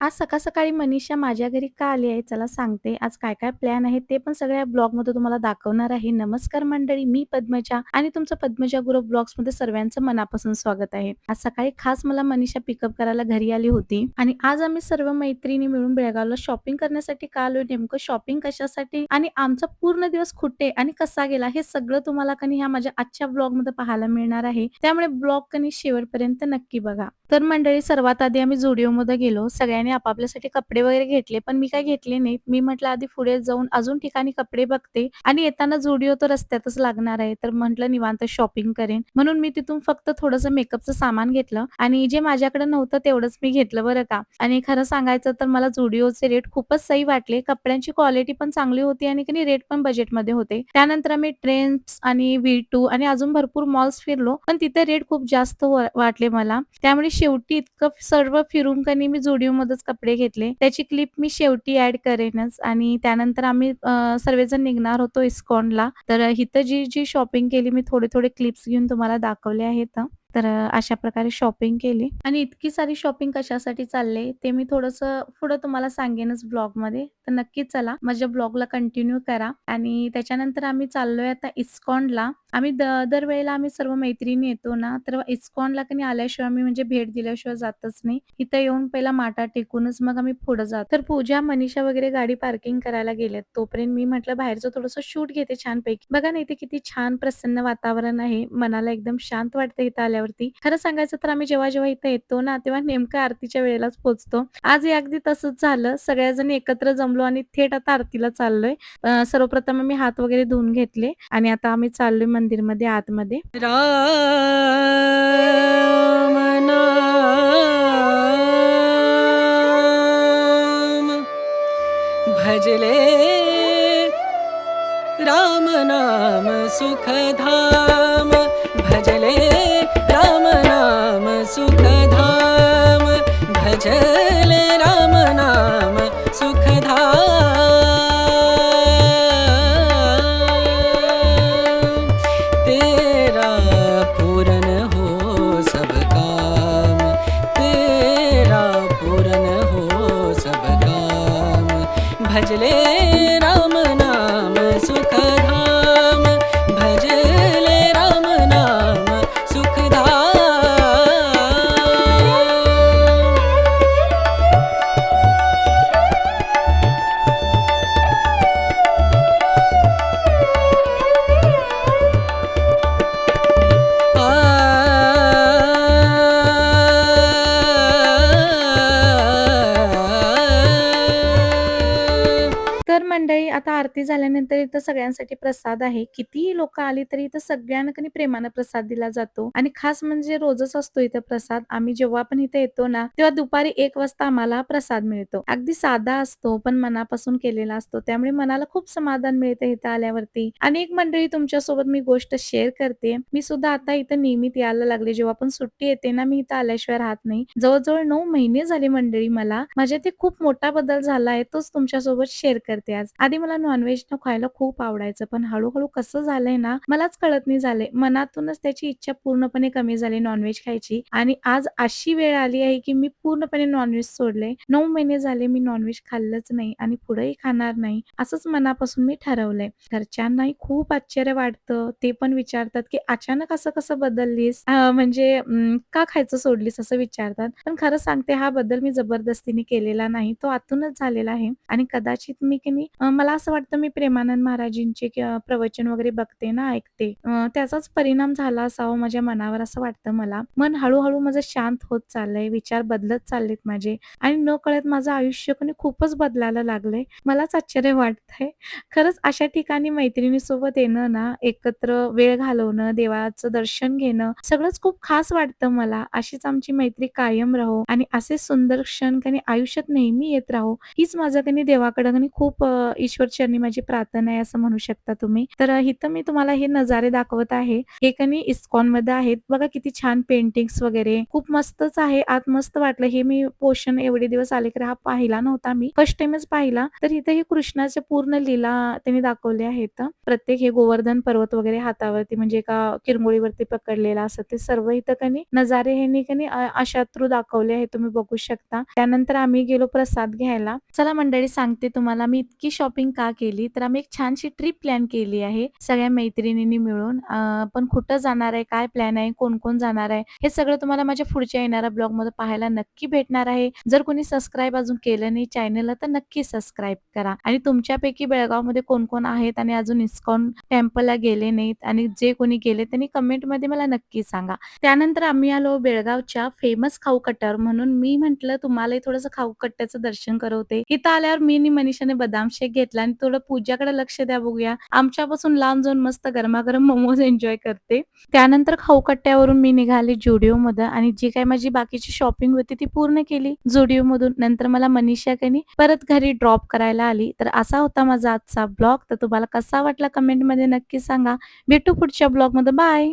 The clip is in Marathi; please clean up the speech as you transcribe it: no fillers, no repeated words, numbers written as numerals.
आज सकाळ-सकाळी मनीषा माझ्या घरी का आली आहे? चला सांगते. आज काय-काय प्लॅन आहे ते पण सगळ्या ब्लॉगमध्ये तुम्हाला दाखवणार आहे. नमस्कार मंडळी, मी पद्मजा आणि तुमचं पद्मजा गुरु ब्लॉग्समध्ये सर्वांचं मनापासून स्वागत आहे. आज सकाळी खास मला मनीषा पिकअप करायला घरी आली होती आणि आज आम्ही सर्व मैत्रिणी मिळून बेळगावला शॉपिंग करण्यासाठी का आलोय, नेमकं शॉपिंग कशासाठी आणि आमचा पूर्ण दिवस कुठे आणि कसा गेला हे सगळं तुम्हाला कनी ह्या माझ्या आजच्या ब्लॉगमध्ये पाहायला मिळणार आहे. त्यामुळे ब्लॉग कनी शेवटपर्यंत नक्की बघा. तर मंडळी सर्वात आधी आम्ही झुडिओमध्ये गेलो. सगळ्यांनी आपापल्यासाठी कपडे वगैरे घेतले, पण मी काही घेतले नाहीत. मी म्हटलं आधी पुढे जाऊन अजून ठिकाणी कपडे बघते आणि येताना झुडिओ तर रस्त्यातच लागणार आहे. तर म्हटलं निवांत शॉपिंग करेन. म्हणून मी तिथून फक्त थोडंसं मेकअपचं सामान घेतलं आणि जे माझ्याकडे नव्हतं तेवढंच मी घेतलं बरं का. आणि खरं सांगायचं तर मला झुडिओचे रेट खूपच सही वाटले. कपड्यांची क्वालिटी पण चांगली होती आणि की रेट पण बजेटमध्ये होते. त्यानंतर आम्ही ट्रेंड्स आणि V2 आणि अजून भरपूर मॉल्स फिरलो, पण तिथे रेट खूप जास्त वाटले मला. त्यामुळे शेवटी इतकं सर्व फिरून कनी मी झुडिओमध्येच कपडे घेतले. त्याची क्लिप मी शेवटी ॲड करेनच आणि त्यानंतर आम्ही सर्वजण निघणार होतो इस्कॉनला. तर इथं जी शॉपिंग केली मी थोडे क्लिप्स घेऊन तुम्हाला दाखवले आहेत. तर अशा प्रकारे शॉपिंग केली आणि इतकी सारी शॉपिंग कशासाठी चालले ते मी थोडंसं पुढं तुम्हाला सांगेनच ब्लॉगमध्ये. तर नक्कीच चला माझ्या ब्लॉगला कंटिन्यू करा आणि त्याच्यानंतर आम्ही चाललोय आता इस्कॉनला. आम्ही दरवेळेला आम्ही सर्व मैत्रिणी येतो ना, तर इस्कॉनला कधी आल्याशिवाय आम्ही म्हणजे भेट दिल्याशिवाय जातच नाही. इथं येऊन पहिला माटा टेकूनच मग आम्ही पुढे जातो. तर पूजा, मनीषा वगैरे गाडी पार्किंग करायला गेलेत. तोपर्यंत मी म्हटलं बाहेरचं थोडंसं शूट घेते छानपैकी. बघा ना इथे किती छान प्रसन्न वातावरण आहे. मनाला एकदम शांत वाटतं इथं आल्यावरती. खरं सांगायचं तर आम्ही जेव्हा इथं येतो ना, तेव्हा नेमकं आरतीच्या वेळेलाच पोहोचतो. आजही अगदी तसंच झालं. सगळ्याजणी एकत्र जमलो आणि थेट आता आरतीला चाललोय. सर्वप्रथम आम्ही हात वगैरे धुवून घेतले आणि आता आम्ही चाललोय मंदिरमध्ये आतमध्ये. राम नाम भजले राम नाम सुखधाम भजले राम नाम सुखधाम भजले राम नाम सुखधाम तेरा पूरन हो सब काम तेरा पूरन हो सब काम भजले राम नाम सुखधाम भजले राम नाम तर मंडळी आता आरती झाल्यानंतर इथं सगळ्यांसाठी प्रसाद आहे. कितीही लोकं आली तरी इथं सगळ्यांना कनी प्रेमानं प्रसाद दिला जातो आणि खास म्हणजे रोजच असतो इथं प्रसाद. आम्ही जेव्हा पण इथे येतो ना, तेव्हा दुपारी 1 वाजता आम्हाला प्रसाद मिळतो. अगदी साधा असतो, पण मनापासून केलेला असतो. त्यामुळे मनाला खूप समाधान मिळतं इथं आल्यावरती. आणि एक मंडळी तुमच्यासोबत मी गोष्ट शेअर करते. मी सुद्धा आता इथं नियमित यायला लागले. जेव्हा पण सुट्टी येते ना, मी इथं आल्याशिवाय राहत नाही. जवळ-जवळ 9 महिने झाले मंडळी मला. माझ्यात एक खूप मोठा बदल झाला आहे. तोच तुमच्यासोबत शेअर करते आज. आधी मला नॉन-व्हेज न खायला खूप आवडायचं, पण हळू-हळू कसं झालंय ना, मलाच कळत नाही झालंय. मनातूनच त्याची इच्छा पूर्णपणे कमी झाली नॉन-व्हेज खायची आणि आज अशी वेळ आली आहे, की मी पूर्णपणे नॉन-व्हेज सोडलंय. 9 महिने झाले मी नॉन-व्हेज खाल्लंच नाही आणि पुढेही खाणार नाही, असंच मनापासून मी ठरवलंय. घरच्यांनाही खूप आश्चर्य वाटतं. ते पण विचारतात, की "अचानक असं कसं बदललीस? म्हणजे का खायचं सोडलीस?" असं विचारतात. पण खरं सांगते हा बदल मी जबरदस्तीने केलेला नाही. तो आतूनच झालेला आहे आणि कदाचित मी की नाही मला असं वाटतं मी प्रेमानंद महाराजांचे प्रवचन वगैरे बघते ना, ऐकते. त्याचाच परिणाम झाला असावा माझ्या मनावर असं वाटतं मला. मन हळू माझं शांत होत चाललंय, विचार बदलत चाललेत माझे आणि नकळत माझं आयुष्य की नाही खूपच बदलायला लागलंय. मलाच आश्चर्य वाटतंय. खरंच अशा ठिकाणी मैत्रिणीसोबत येणं ना, एकत्र वेळ घालवणं, देवाचं दर्शन घेणं, सगळंच खूप खास वाटतं मला. अशीच आमची मैत्री कायम राहो आणि असे सुंदर क्षण की नाही आयुष्यात नेहमी येत राहो. हीच माझं की नाही देवाकडं की नाही खूप ईश्वरचरणी माझी प्रार्थना आहे असं म्हणू शकता तुम्ही. तर इथं मी तुम्हाला हे नजारे दाखवत आहे. हे कनी इस्कॉनमध्ये आहेत. बघा किती छान पेंटिंग्स वगैरे खूप मस्तच आहे. आत मस्त वाटलं. हे मी पोर्शन एवढे दिवस आले तर हा पाहिला नव्हता मी. फर्स्ट टाईमच पाहिला. तर इथे हे कृष्णाच्या पूर्ण लीला त्यांनी दाखवल्या आहेत. प्रत्येक हे गोवर्धन पर्वत वगैरे हातावरती म्हणजे एका किरंगुळीवरती पकडलेला असं ते सर्व इथं कनी नजारे ह्यांनी कनी अशा थ्रू दाखवले आहे. तुम्ही बघू शकता. त्यानंतर आम्ही गेलो प्रसाद घ्यायला. चला मंडळी सांगते तुम्हाला मी इतकी शॉपिंग का केली, तर आम्ही एक छानशी ट्रिप प्लॅन केली आहे सगळ्या मैत्रिणींनी मिळून. पण कुठं जाणार आहे, काय प्लॅन आहे, कोण-कोण जाणार आहे, हे सगळं तुम्हाला माझ्या पुढच्या येणाऱ्या ब्लॉगमध्ये पाहायला नक्की भेटणार आहे. जर कोणी सबस्क्राईब अजून केलं नाही चॅनलला तर नक्की सबस्क्राईब करा. आणि तुमच्यापैकी बेळगावमध्ये कोण-कोण आहेत आणि अजून इस्कॉन टेम्पलला गेले नाहीत आणि जे कोणी गेले त्यांनी कमेंटमध्ये मला नक्की सांगा. त्यानंतर आम्ही आलो बेळगावच्या फेमस खाऊ कट्ट्यावर म्हणून मी म्हटलं तुम्हालाही थोडंसं खाऊ कट्ट्याचं दर्शन करवते. इथं आल्यावर मी आणि मनीषाने बदाम शेक घेतला आणि थोडं पूजाकडे लक्ष द्या बघूया. आमच्यापासून लांब जाऊन मस्त गरमागरम मोमोज एन्जॉय करते. त्यानंतर खाऊ कट्ट्यावरून मी निघाले जुडिओमध्ये आणि जी काही माझी बाकीची शॉपिंग होती ती पूर्ण केली जुडिओमधून. नंतर मला मनीषा कनी परत घरी ड्रॉप करायला आली. तर असा होता माझा आजचा ब्लॉग. तर तुम्हाला कसा वाटला कमेंटमध्ये नक्की सांगा. भेटू पुढच्या ब्लॉगमध्ये. बाय.